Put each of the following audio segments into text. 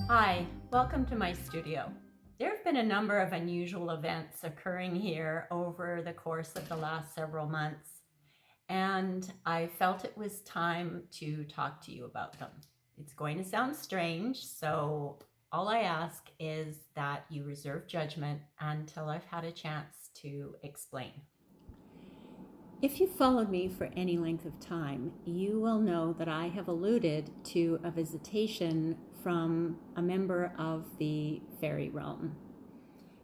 Hi, welcome to my studio. There have been a number of unusual events occurring here over the course of the last several months, and I felt it was time to talk to you about them. It's going to sound strange, so all I ask is that you reserve judgment until I've had a chance to explain. If you followed me for any length of time, you will know that I have alluded to a visitation from a member of the fairy realm.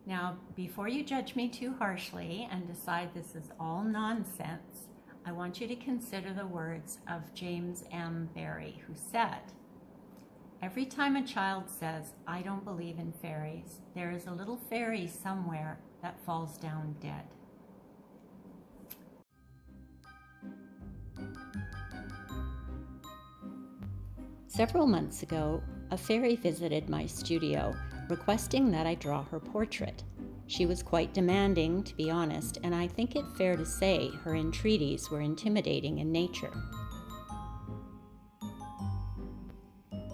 Now, before you judge me too harshly and decide this is all nonsense, I want you to consider the words of James M. Barrie, who said, "Every time a child says, 'I don't believe in fairies,' there is a little fairy somewhere that falls down dead." Several months ago, a fairy visited my studio, requesting that I draw her portrait. She was quite demanding, to be honest, and I think it fair to say her entreaties were intimidating in nature.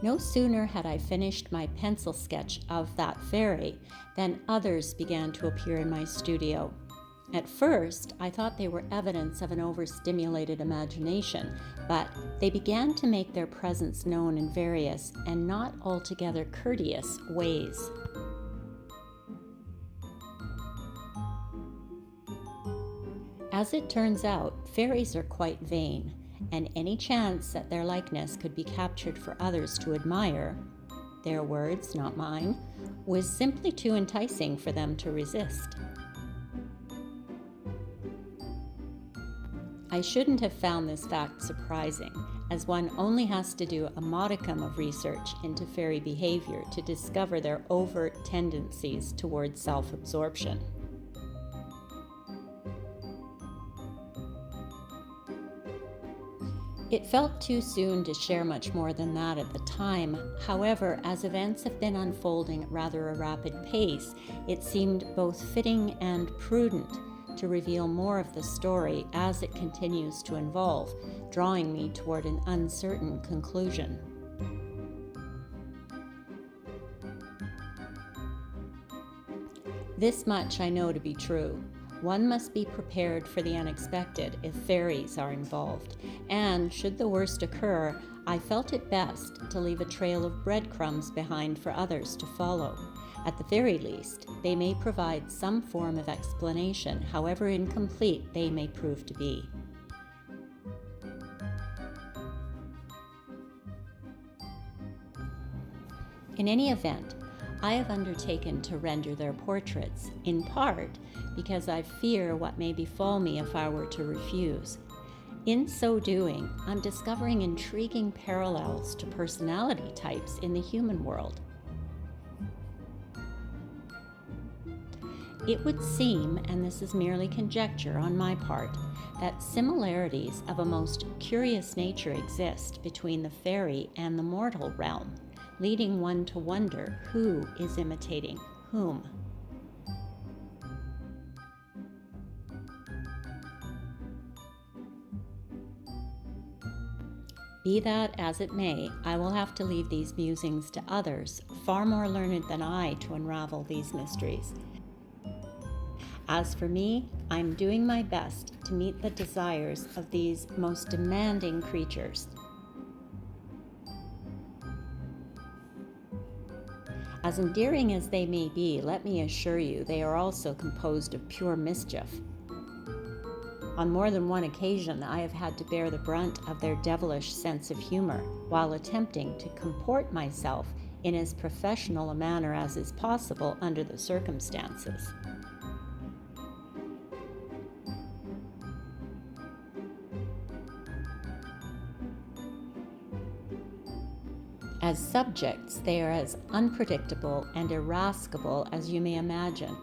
No sooner had I finished my pencil sketch of that fairy than others began to appear in my studio. At first, I thought they were evidence of an overstimulated imagination, but they began to make their presence known in various and not altogether courteous ways. As it turns out, fairies are quite vain, and any chance that their likeness could be captured for others to admire, their words, not mine, was simply too enticing for them to resist. I shouldn't have found this fact surprising, as one only has to do a modicum of research into fairy behavior to discover their overt tendencies towards self-absorption. It felt too soon to share much more than that at the time. However, as events have been unfolding at rather a rapid pace, it seemed both fitting and prudent to reveal more of the story as it continues to evolve, drawing me toward an uncertain conclusion. This much I know to be true. One must be prepared for the unexpected if fairies are involved, and should the worst occur, I felt it best to leave a trail of breadcrumbs behind for others to follow. At the very least, they may provide some form of explanation, however incomplete they may prove to be. In any event, I have undertaken to render their portraits, in part because I fear what may befall me if I were to refuse. In so doing, I'm discovering intriguing parallels to personality types in the human world. It would seem, and this is merely conjecture on my part, that similarities of a most curious nature exist between the fairy and the mortal realm, leading one to wonder who is imitating whom. Be that as it may, I will have to leave these musings to others, far more learned than I, to unravel these mysteries. As for me, I'm doing my best to meet the desires of these most demanding creatures. As endearing as they may be, let me assure you, they are also composed of pure mischief. On more than one occasion, I have had to bear the brunt of their devilish sense of humor while attempting to comport myself in as professional a manner as is possible under the circumstances. As subjects, they are as unpredictable and irascible as you may imagine.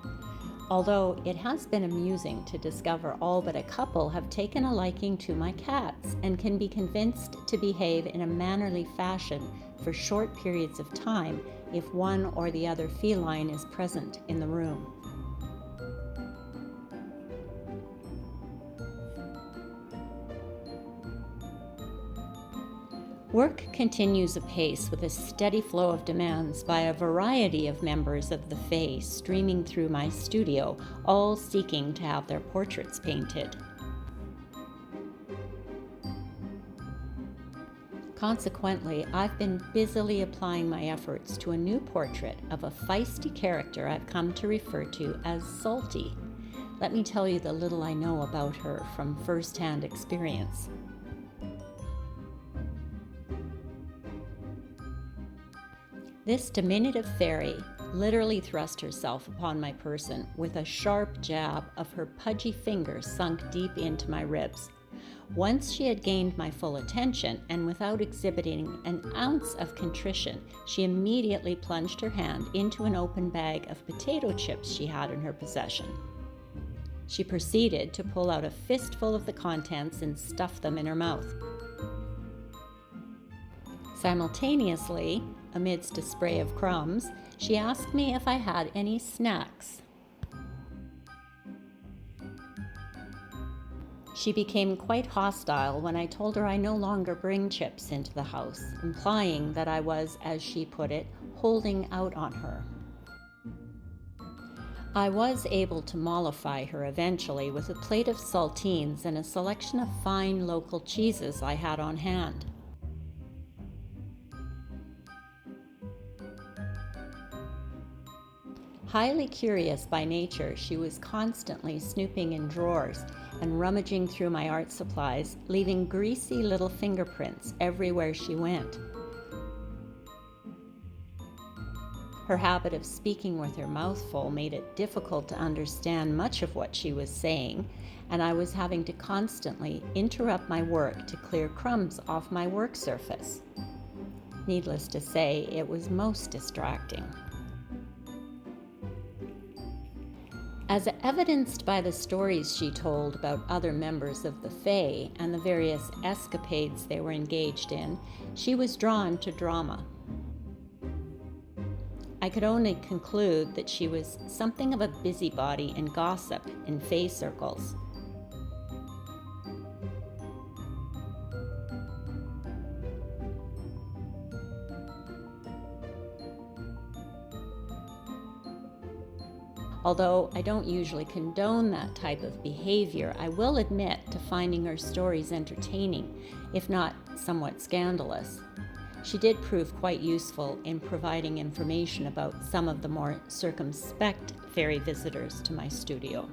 Although it has been amusing to discover all but a couple have taken a liking to my cats and can be convinced to behave in a mannerly fashion for short periods of time if one or the other feline is present in the room. Work continues apace with a steady flow of demands by a variety of members of the Fae streaming through my studio, all seeking to have their portraits painted. Consequently, I've been busily applying my efforts to a new portrait of a feisty character I've come to refer to as Salty. Let me tell you the little I know about her from first-hand experience. This diminutive fairy literally thrust herself upon my person with a sharp jab of her pudgy finger sunk deep into my ribs. Once she had gained my full attention, and without exhibiting an ounce of contrition, she immediately plunged her hand into an open bag of potato chips she had in her possession. She proceeded to pull out a fistful of the contents and stuff them in her mouth. Simultaneously, amidst a spray of crumbs, she asked me if I had any snacks. She became quite hostile when I told her I no longer bring chips into the house, implying that I was, as she put it, holding out on her. I was able to mollify her eventually with a plate of saltines and a selection of fine local cheeses I had on hand. Highly curious by nature, she was constantly snooping in drawers and rummaging through my art supplies, leaving greasy little fingerprints everywhere she went. Her habit of speaking with her mouth full made it difficult to understand much of what she was saying, and I was having to constantly interrupt my work to clear crumbs off my work surface. Needless to say, it was most distracting. As evidenced by the stories she told about other members of the Fae and the various escapades they were engaged in, she was drawn to drama. I could only conclude that she was something of a busybody and gossip in Fae circles. Although I don't usually condone that type of behavior, I will admit to finding her stories entertaining, if not somewhat scandalous. She did prove quite useful in providing information about some of the more circumspect fairy visitors to my studio.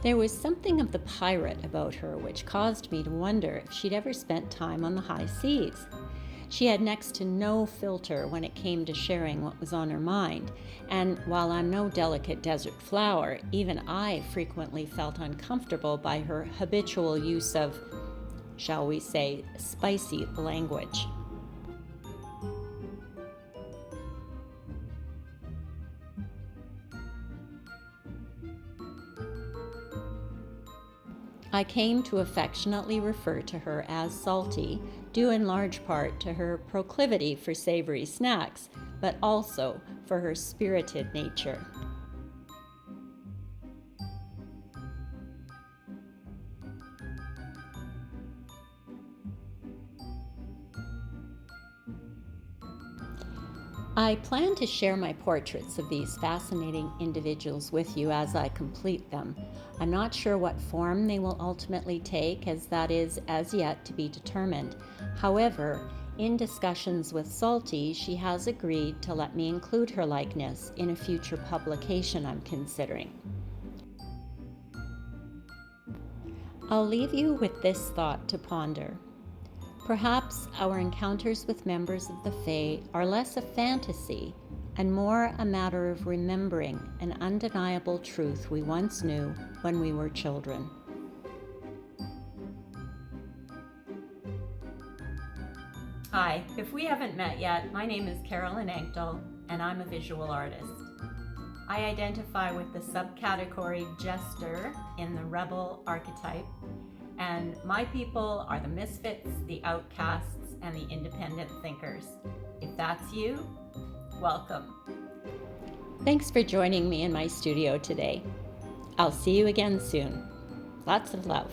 There was something of the pirate about her which caused me to wonder if she'd ever spent time on the high seas. She had next to no filter when it came to sharing what was on her mind, and while I'm no delicate desert flower, even I frequently felt uncomfortable by her habitual use of, shall we say, spicy language. I came to affectionately refer to her as Salty, due in large part to her proclivity for savory snacks, but also for her spirited nature. I plan to share my portraits of these fascinating individuals with you as I complete them. I'm not sure what form they will ultimately take, as that is as yet to be determined. However, in discussions with Salty, she has agreed to let me include her likeness in a future publication I'm considering. I'll leave you with this thought to ponder. Perhaps our encounters with members of the Fae are less a fantasy and more a matter of remembering an undeniable truth we once knew when we were children. Hi, if we haven't met yet, my name is Carolyn Ankdal, and I'm a visual artist. I identify with the subcategory jester in the rebel archetype, and my people are the misfits, the outcasts, and the independent thinkers. If that's you, welcome. Thanks for joining me in my studio today. I'll see you again soon. Lots of love.